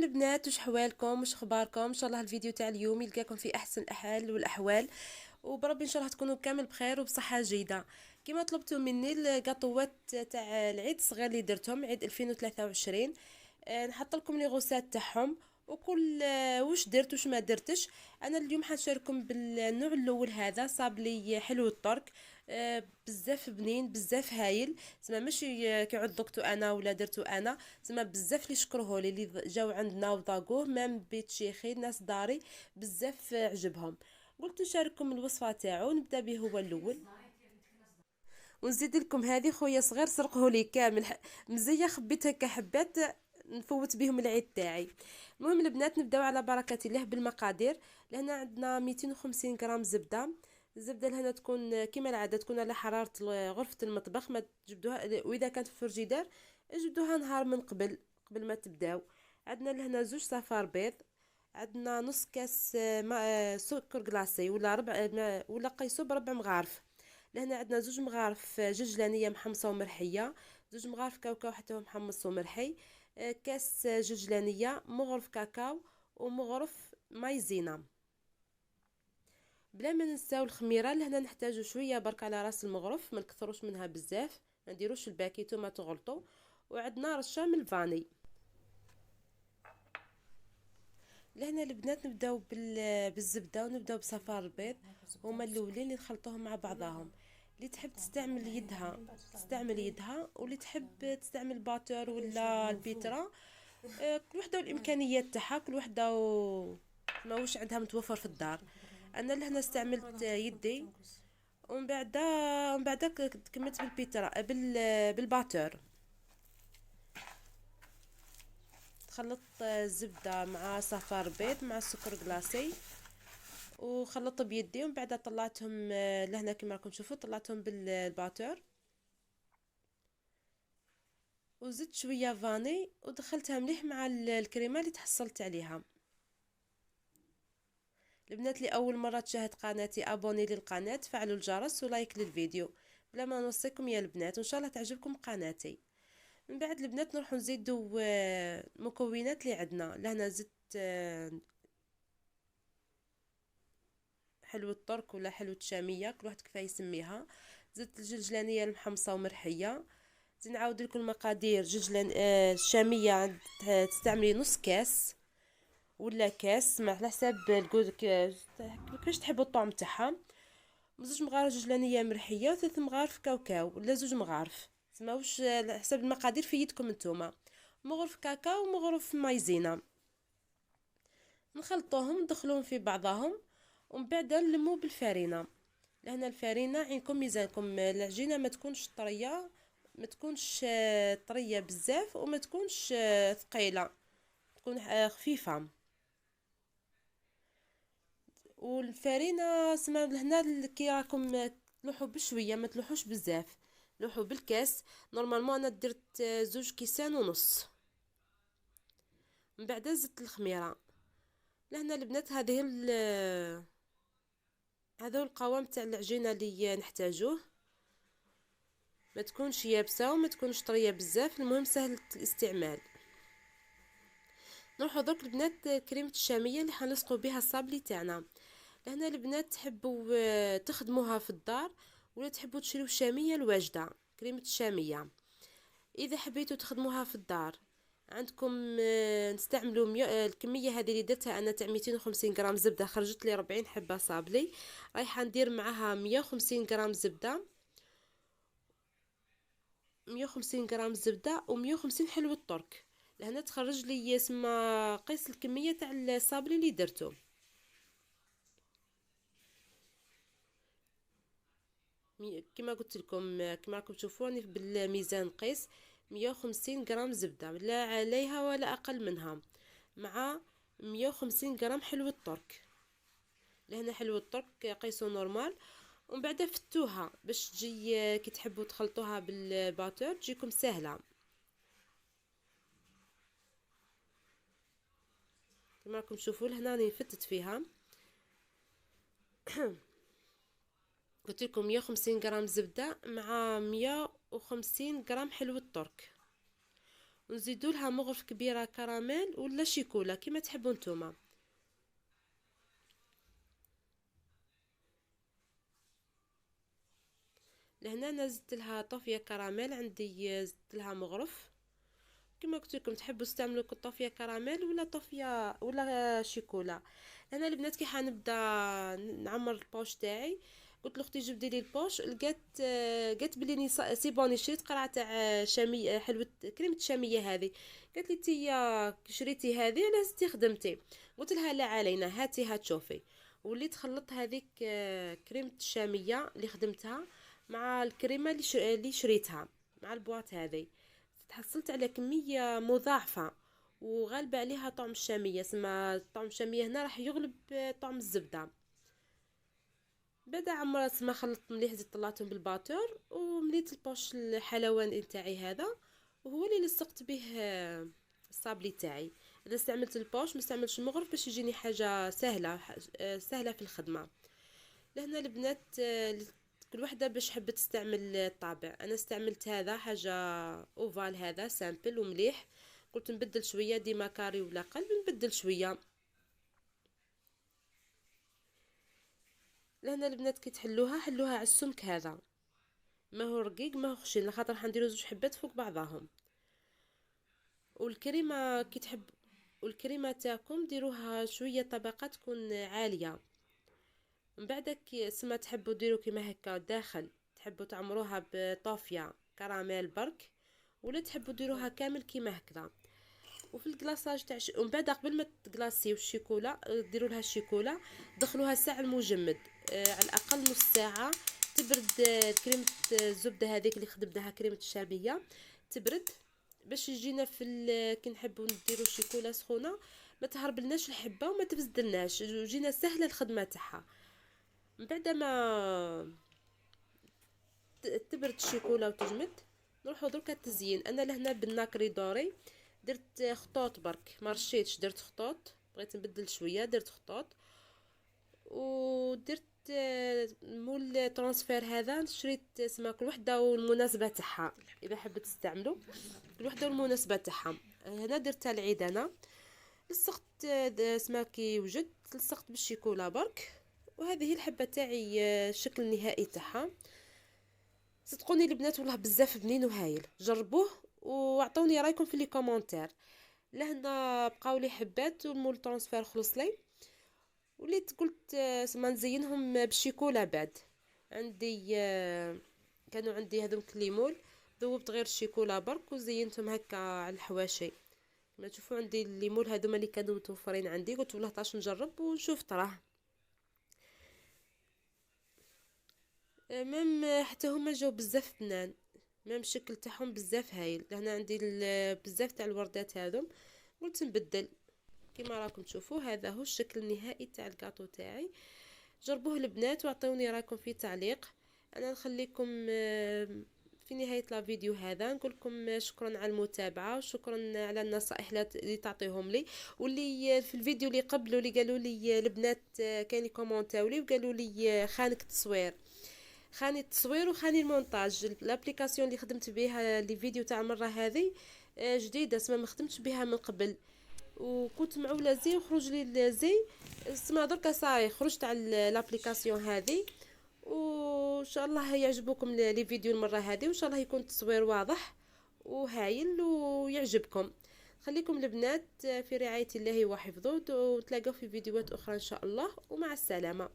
البنات، وش حوالكم؟ وش اخباركم؟ ان شاء الله الفيديو تاع اليوم يلقاكم في احسن الحال والاحوال، وبربي ان شاء الله تكونوا كامل بخير وبصحه جيده. كما طلبتوا مني القاطوات تاع العيد الصغير اللي درتهم عيد 2023. نحط لكم لي غوسات تاعهم وكل واش درت واش ما درتش. انا اليوم حنشارككم بالنوع الاول، هذا صاب لي حلو الطرق. بزاف بنين، بزاف هايل. زعما ماشي كي عضقتو انا ولا درتو انا، زعما بزاف اللي شكروه لي اللي جاو عندنا وذاقوه مام بيت شيخي ناس داري بزاف عجبهم. قلت نشارككم الوصفه تاعو. نبدا به هو الاول، ونزيد لكم هذه خويا صغير سرقه لي كامل مزيه خبيتها كحبات نفوت بهم العيد تاعي. المهم البنات، نبداو على بركه الله بالمقادير. لهنا عندنا 250 غرام زبده. الزبده لهنا تكون كما العاده تكون على حراره غرفه المطبخ، ما تجبدوها، واذا كانت في الفريجيدار جبدوها نهار من قبل ما تبداو. عندنا لهنا زوج صفار بيض. عندنا نص كاس سكر كلاصي ولا ربع ولا قيسو بربع مغارف. لهنا عندنا زوج مغارف ججلانيه محمصه ومرحيه، زوج مغارف كاوكاو حتى هو محمص ومرحي، كاس ججلانيه، مغرف كاكاو، ومغرف مايزينا. بلا ما ننساو الخميره. لهنا نحتاجو شويه برك على راس المغرف، ما نكثروش منها بزاف، ما نديروش الباكيتو ما تغلطوا. وعندنا رشه من الفاني. لهنا البنات نبداو بالزبده، ونبداو بصفار البيض. هما الاولين اللي نخلطوهم مع بعضاهم. اللي تحب تستعمل يدها تستعمل يدها، واللي تحب تستعمل باتر ولا البيترا. كل وحده والامكانيات تاعها، كل وحده ما وش عندها متوفر في الدار. انا لهنا استعملت يدي، ومن بعد كملت بالبيترا بالباتر. خلطت الزبده مع صفار بيض مع السكر جلاسي، وخلطت بيدي، ومن بعد طلعتهم لهنا كما راكم تشوفوا، طلعتهم بالباتر. وزدت شويه فاني ودخلتها مليح مع الكريمه اللي تحصلت عليها. البنات اللي اول مره تشاهد قناتي، ابوني للقناه، فعلوا الجرس ولايك للفيديو. بلا ما نوصيكم يا البنات، وان شاء الله تعجبكم قناتي. من بعد البنات نروحوا نزيدوا المكونات اللي عندنا. لهنا زدت حلوة ترك ولا حلوة شامية، كل واحد كيف يسميها. زدت الجلجلانية المحمصة ومرحية. زين نعاود لكم المقادير. جلجلان الشامية تستعملي نص كاس ولا كاس، مع على حساب كيفاش تحبوا الطعم تاعها. زوج مغارف جلجلانية مرحية، وثلاث مغارف كاوكاو ولا زوج مغارف، تسمى واش على حساب المقادير في يدكم نتوما. مغرف كاكاو ومغرف مايزينا. نخلطوهم ندخلوهم في بعضهم، ومن بعد نلمو بالفارينه. لهنا الفارينه عينكم ميزانكم، العجينه ما تكونش طريه، ما تكونش طريه بزاف، وما تكونش ثقيله، تكون خفيفه. والفارينه سما لهنا كي راكم تلوحوا بشويه، ما تلوحوش بزاف، لوحوا بالكاس. نورمالمون انا درت زوج كيسان ونص. من بعد زدت الخميره. لهنا البنات هذا هو القوام تاع العجينه اللي نحتاجوه. ما تكونش يابسه وما تكونش طريه بزاف، المهم سهله الاستعمال. نروحوا درك البنات كريمه الشاميه اللي حنلصقوا بها الصابلي تاعنا. لهنا البنات تحبوا تخدموها في الدار، ولا تحبوا تشريو الشاميه الواجده، كريمه الشاميه. اذا حبيتوا تخدموها في الدار عندكم نستعملوا الكميه هذه اللي درتها انا تاع 250 غرام زبده، خرجت لي 40 حبه صابلي. رايحه ندير معاها 150 غرام زبده، 150 غرام زبده، و150 حلوة ترك. لهنا تخرج لي يسمى قيس الكميه تاع الصابلي اللي درته. كما قلت لكم، كما راكم تشوفوني بالميزان قيس 150 غرام زبده، لا عليها ولا اقل منها، مع 150 غرام حلوة ترك. لهنا حلوة ترك قيسو نورمال. ومن بعد فتوها باش تجي كي تحبوا تخلطوها بالباتور تجيكم سهله. كما راكم تشوفوا لهنا راني فتت فيها. قلت لكم 150 غرام زبده مع 150 غرام حلوة ترك. ونزيدوا لها مغرف كبيره كراميل ولا شيكولا كما تحبوا نتوما. لهنا انا زدت لها طافيه كراميل، عندي زدت لها مغرف. كما قلت لكم تحبوا تستعملوا طافيه كراميل ولا طافيه ولا شيكولا. هنا البنات كي حنبدا نعمر البوش تاعي، قلت لاختي جبدي لي البوش، قالت بلي سي بوني شريت قرعه تاع شاميه حلوه كريمه الشاميه هذه. قالت لي تيا شريتي هذه علاش زدتي خدمتي؟ قلت لها لا علينا هاتي تشوفي. وليت خلطت هذيك كريمه الشاميه اللي خدمتها مع الكريمه اللي شريتها مع البواط هذه، تحصلت على كميه مضاعفه وغالبه عليها طعم الشاميه. سما طعم الشاميه هنا راح يغلب طعم الزبده. بعد عمرت ما خلطت مليح، زيت طلعتهم بالباتور ومليت البوش الحلواني تاعي هذا، وهو اللي لصقت به الصابلي تاعي. انا استعملت البوش ما استعملتش المغرف باش يجيني حاجه سهله سهله في الخدمه. لهنا البنات كل وحده باش حبت تستعمل الطابع. انا استعملت هذا حاجه اوفال، هذا سامبل ومليح. قلت نبدل شويه، ديما كاري ولا قلب نبدل شويه. لهنا البنات كي تحلوها حلوها على السمك هذا، ما هو رقيق ما هو خشن، لخاطر حنديرو زوج حبات فوق بعضهم. والكريمه كي تحب، والكريمه تاعكم ديروها شويه طبقه تكون عاليه. من بعد كي سما تحبوا ديروا كيما هكا داخل، تحبوا تعمروها بطافيه كراميل برك، ولا تحبوا ديروها كامل كيما هكذا. وفي الكلاصاج تاع ومن بعد قبل ما تكلاصيو الشيكولا ديروا لها الشيكولا، دخلوها ساعه المجمد، على الاقل نص ساعه تبرد. كريمه الزبده هذيك اللي خدمناها كريمه الشعبيه تبرد، باش يجينا كي نحبوا نديروا الشيكولا سخونه ما تهربلناش الحبه وما تفسدلناش، وجينا سهله الخدمه تاعها. من بعد ما تبرد الشيكولا وتجمد نروحوا دركا التزيين. انا لهنا بالناكري دوري درت خطوط برك، ما رشيتش، درت خطوط، بغيت نبدل شويه درت خطوط. ودرت مول ترانسفير هذا شريت اسمها كل وحده والمناسبه تاعها، اذا حبيت تستعملوا كل وحده والمناسبه تاعها. هنا درتها العيد، انا لصقت اسمها كي وجدت لصقت بالشيكولا برك. وهذه هي الحبه تاعي الشكل النهائي تاعها. صدقوني البنات والله بزاف بنين وهايل، جربوه واعطوني رايكم في لي كومونتير. لهنا بقاو لي حبات والمول ترانسفير خلص لي، وليت قلت ما نزينهم بالشيكولا. بعد عندي كانوا عندي هذوك الليمون، ذوبت غير الشيكولا برك وزينتهم هكا على الحواشي. ما تشوفوا عندي الليمون هذوما اللي كانوا متوفرين عندي، قلت والله طاش نجرب ونشوف تراه. ميم حتى هما جاو بزاف بنان، ميم الشكل تاعهم بزاف هايل. هنا عندي بزاف تاع الوردات هذم، قلت نبدل. كما راكم تشوفوا هذا هو الشكل النهائي تاع الكاطو تاعي. جربوه البنات واعطوني رايكم في تعليق. انا نخليكم في نهايه الفيديو هذا نقول لكم شكرا على المتابعه وشكرا على النصائح اللي تعطيهم لي. واللي في الفيديو اللي قبله اللي قالوا لي البنات كانوا كومونتاو لي وقالوا لي خانك التصوير، خاني التصوير وخاني المونتاج. الابليكاسيون اللي خدمت بها لي فيديو تاع المره هذه جديده، اسمها ما خدمتش بها من قبل، وكنت معوله زي وخرج لي زي اسمها دركا صاي خرجت على الابليكاسيون هذه. وان شاء الله يعجبكم لي فيديو المره هذه، وان شاء الله يكون التصوير واضح وهايل ويعجبكم. خليكم البنات في رعايه الله وحفظه، وتلاقوا في فيديوهات اخرى ان شاء الله، ومع السلامه.